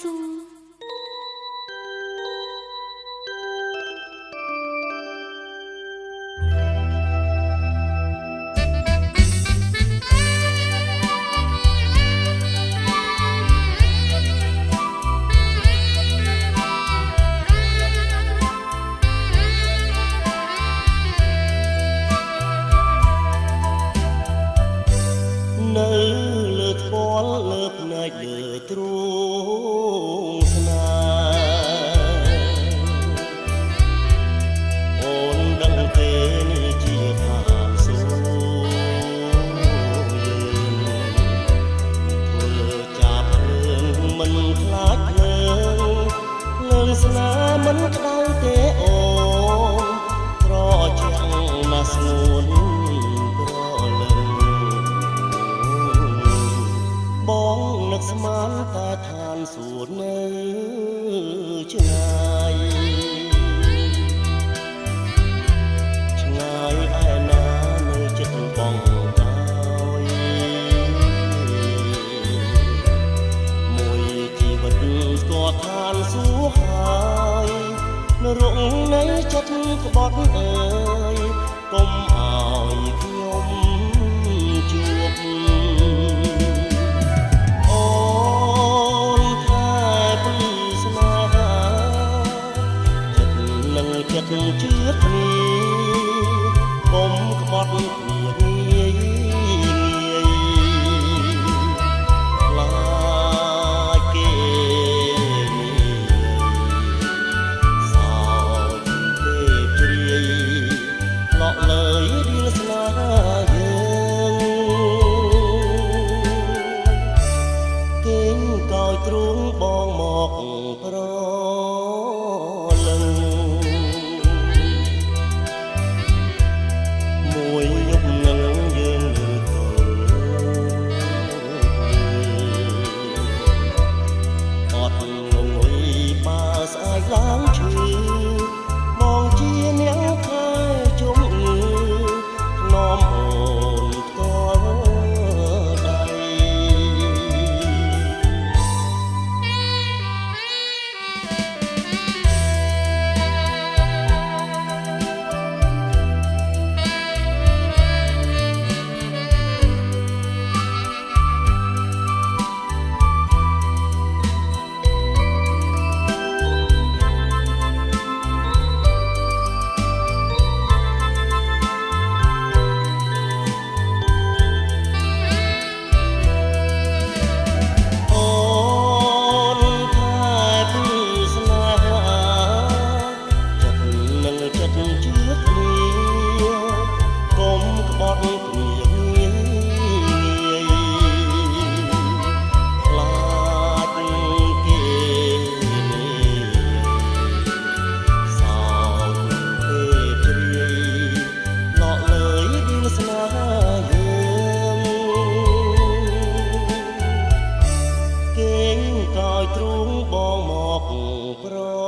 សួរនៅលើថ្ពាល់លើភ្នែកលើទ្រូងស្នេហ៍អូនដឹងទេនេះជាឋានសួគ៌ធ្វើចាប់ភ្លើងមិនខ្លាចភ្លើងភ្លើងស្នេហ៍មិនក្តៅទេអូនត្រជាក់ណាស់ស្ងួននឹកស្មានតែឋានសួគ៌នៅឆ្ងាយឆ្ងាយឯណានៅចិត្តបងតើយមួយជីវិតស្គាល់ឋានសួគ៌ហើយនៅរងនៃចិត្តក្បត់អើយកុំឲ្យខ្ញុំជួបចិត្តជឿគ្នាកុំក្បត់គ្នាងាយខ្លាចគេសោកពេលជ្រាយឡក់លើយរៀងស្នេហ៍យើងគេងកោយទ្រូងបងមកប្រលឹងមួយយប់នឹងយើងលើកអត់ងងុយបើស្អាតឡើងឈឺបងជាអ្នកខែជុំនាំអូនផ្ទាល់ដៃកោយទ្រូងបងមកប្រ